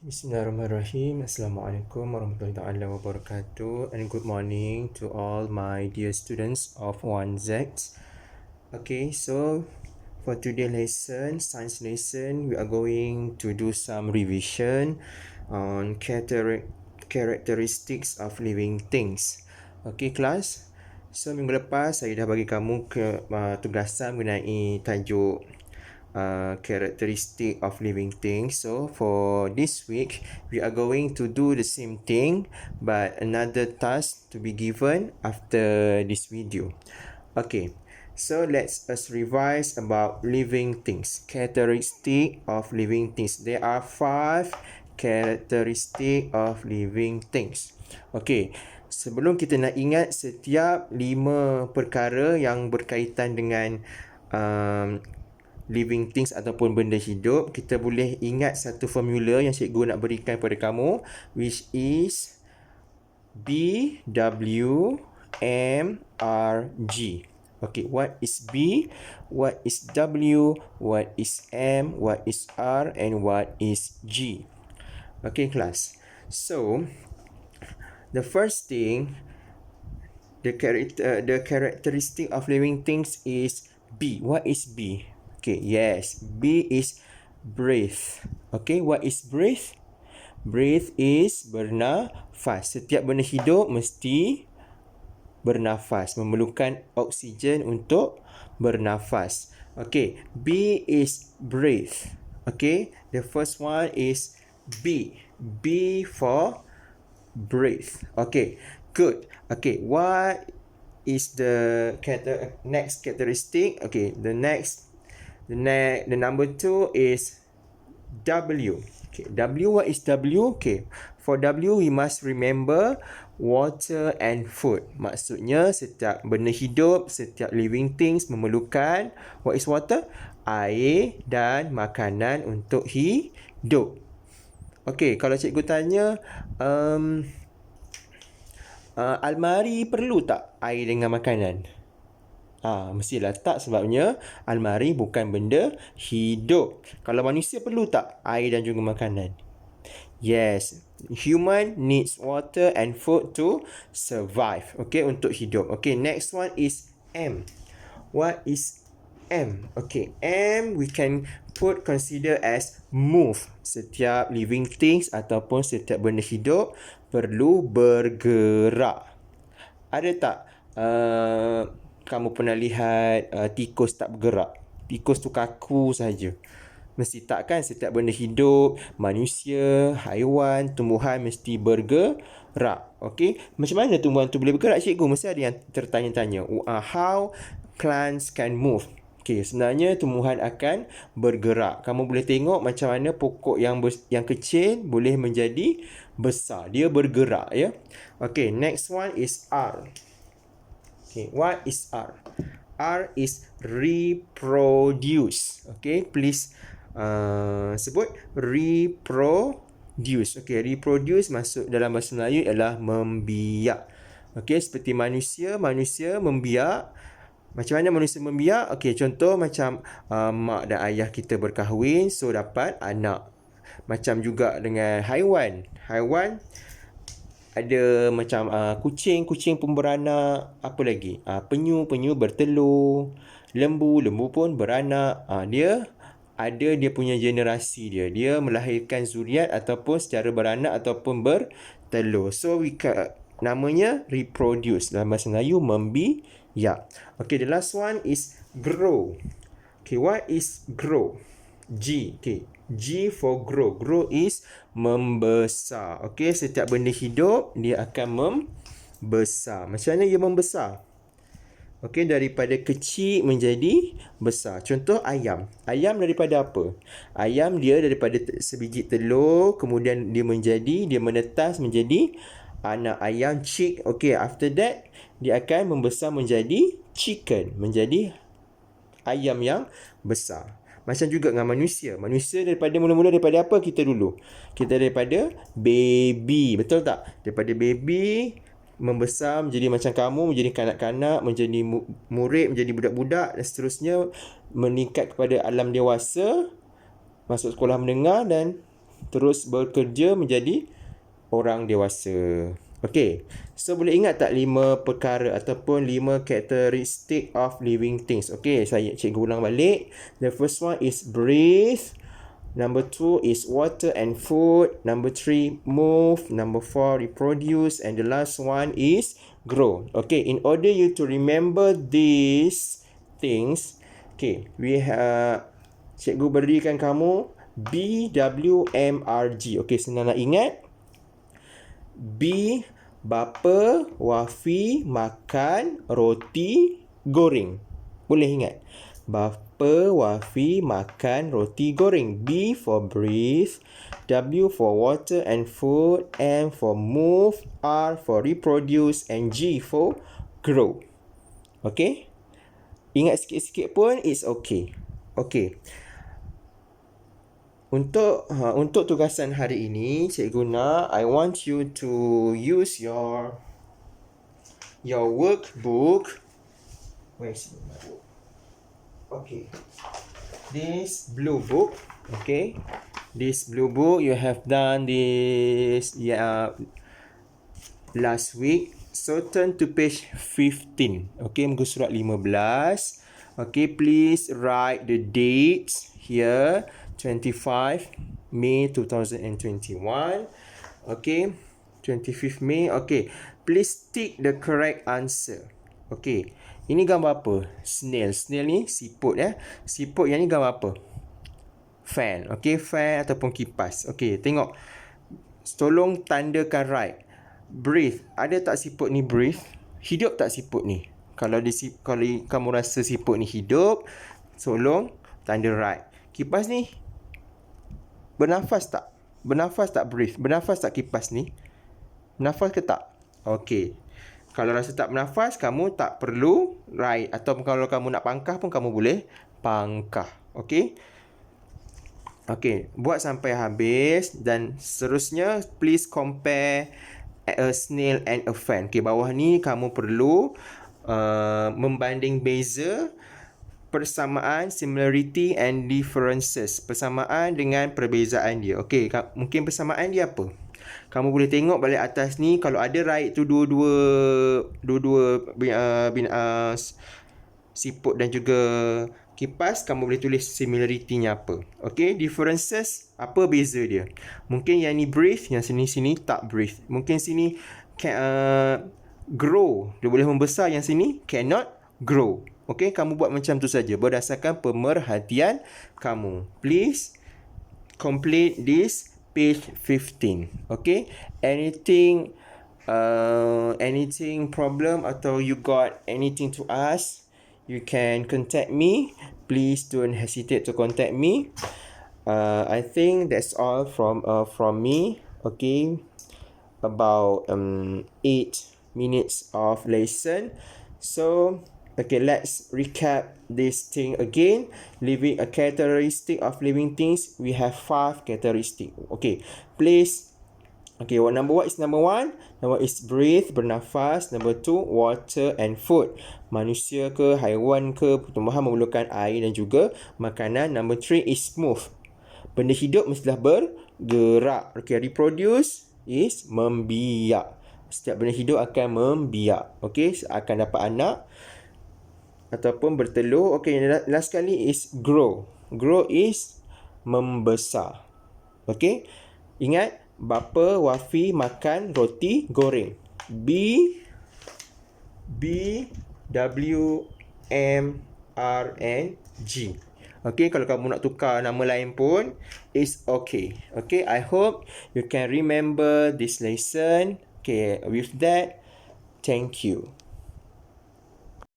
Bismillahirrahmanirrahim. Assalamualaikum warahmatullahi wabarakatuh, and good morning to all my dear students of 1Z. Okay, so for today's lesson, science lesson, we are going to do some revision on characteristics of living things. Okay, class. So minggu lepas saya dah bagi kamu tugasan mengenai tajuk characteristic of living things. So for this week, we are going to do the same thing, but another task to be given after this video. Okay, so let's us revise about living things. Characteristic of living things. There are 5 characteristic of living things. Okay, sebelum kita nak ingat setiap 5 perkara yang berkaitan dengan living things ataupun benda hidup, kita boleh ingat satu formula yang cikgu nak berikan kepada kamu, which is BWMRG. Okay, what is B, what is W, what is M, what is R, and what is G. Okay, class. So, the first thing, the characteristic of living things is B. What is B? Okay, yes, B is breath. Okay, what is breath? Breath is bernafas. Setiap benda hidup mesti bernafas, memerlukan oksigen untuk bernafas. Okay, B is breath. Okay, the first one is B. B for breath. Okay, good. Okay, what is the next characteristic? Okay, the number 2 is W. Okay, W, what is W? Okay, for W we must remember water and food. Maksudnya setiap benda hidup, setiap living things memerlukan, what is water? Air dan makanan untuk hidup. Okay, kalau cikgu tanya, almari perlu tak air dengan makanan? Mestilah tak, sebabnya almari bukan benda hidup. Kalau manusia perlu tak air dan juga makanan? Yes, human needs water and food to survive. Okay, untuk hidup. Okay, next one is M. What is M? Okay, M we can consider as move. Setiap living things ataupun setiap benda hidup perlu bergerak. Ada tak kamu pernah lihat tikus tak bergerak? Tikus tu kaku saja. Mesti tak kan? Setiap benda hidup, manusia, haiwan, tumbuhan mesti bergerak. Okey, macam mana tumbuhan tu boleh bergerak, cikgu? Mesti ada yang tertanya-tanya. How plants can move? Okey, sebenarnya tumbuhan akan bergerak. Kamu boleh tengok macam mana pokok yang kecil boleh menjadi besar. Dia bergerak, ya. Okey, next one is R. Okay, what is R? R is reproduce. Okay, please sebut reproduce. Okay, reproduce masuk dalam bahasa Melayu ialah membiak. Okay, seperti manusia membiak. Macam mana manusia membiak? Okay, contoh macam mak dan ayah kita berkahwin, so dapat anak. Macam juga dengan haiwan. Haiwan ada macam kucing pun beranak. Apa lagi? Penyu bertelur. Lembu pun beranak. Dia punya generasi dia. Dia melahirkan zuriat ataupun secara beranak ataupun bertelur. So namanya reproduce. Dalam bahasa Melayu membiak. Okay, the last one is grow. Okay, what is grow? G. Okay, G for grow. Grow is membesar. Okay, setiap benda hidup dia akan membesar. Macam mana dia membesar? Okay, daripada kecil menjadi besar. Contoh ayam. Ayam daripada apa? Ayam dia daripada sebiji telur, kemudian dia menetas menjadi anak ayam, chick. Okay, after that dia akan membesar menjadi chicken, menjadi ayam yang besar. Macam juga dengan manusia. Manusia mula-mula daripada apa kita dulu? Kita daripada baby. Betul tak? Daripada baby, membesar menjadi macam kamu, menjadi kanak-kanak, menjadi murid, menjadi budak-budak dan seterusnya meningkat kepada alam dewasa, masuk sekolah menengah dan terus bekerja menjadi orang dewasa. Okay, so boleh ingat tak 5 perkara ataupun 5 characteristic of living things? Okay, cikgu ulang balik. The first one is breathe. Number 2 is water and food. Number 3, move. Number 4, reproduce. And the last one is grow. Okay, in order you to remember these things, okay, cikgu berikan kamu BWMRG. Okay, senang nak ingat. B, bapa Wafi makan roti goreng. Boleh ingat? Bapa Wafi makan roti goreng. B for breathe, W for water and food, M for move, R for reproduce, and G for grow. Okay? Ingat sikit-sikit pun it's okay. Okay. Untuk tugasan hari ini, cikgu nak, I want you to use your workbook. Where is my book? Okay. This blue book. Okay. This blue book, you have done this last week. So turn to page 15. Okay, muka surat 15. Okay, please write the dates here. 25 May 2021. Okay, 25th May. Okay, please tick the correct answer. Okay, ini gambar apa? Snail. Snail ni siput ya. Siput yang ni gambar apa? Fan. Okay, fan ataupun kipas. Okay, tengok. Tolong tandakan right. Breathe. Ada tak siput ni breathe? Hidup tak siput ni? Kalau kamu rasa siput ni hidup, tolong tanda right. Kipas ni bernafas tak? Bernafas tak breathe? Bernafas tak kipas ni? Bernafas ke tak? Okey. Kalau rasa tak bernafas, kamu tak perlu right. Atau kalau kamu nak pangkah pun kamu boleh pangkah. Okey. Okey, buat sampai habis dan seterusnya please compare a snail and a fan. Okey, bawah ni kamu perlu membanding beza persamaan, similarity and differences. Persamaan dengan perbezaan dia. Okey, mungkin persamaan dia apa? Kamu boleh tengok balik atas ni, kalau ada right tu dua-dua siput dan juga kipas, kamu boleh tulis similarity-nya apa. Okey, differences, apa beza dia? Mungkin yang ni breathe, yang sini tak breathe. Mungkin sini grow, dia boleh membesar, yang sini cannot grow. Okey, kamu buat macam tu saja berdasarkan pemerhatian kamu. Please complete this page 15. Okey, anything problem atau you got anything to ask, you can contact me. Please don't hesitate to contact me. I think that's all from me. Okay, about 8 minutes of lesson. So okay, let's recap this thing again. Living a characteristic of living things. We have 5 characteristic. Okay, please. Okay, number one is breathe, bernafas. Number 2, water and food. Manusia ke, haiwan ke, tumbuhan memerlukan air dan juga makanan. Number 3 is move. Benda hidup mestilah bergerak. Okay, reproduce is membiak. Setiap benda hidup akan membiak. Okay, akan dapat anak ataupun bertelur. Okay, last kali is grow. Grow is membesar. Okay, ingat, bapa Wafi makan roti goreng. B W M R N G. Okay, kalau kamu nak tukar nama lain pun it's okay. Okay, I hope you can remember this lesson. Okay, with that, thank you.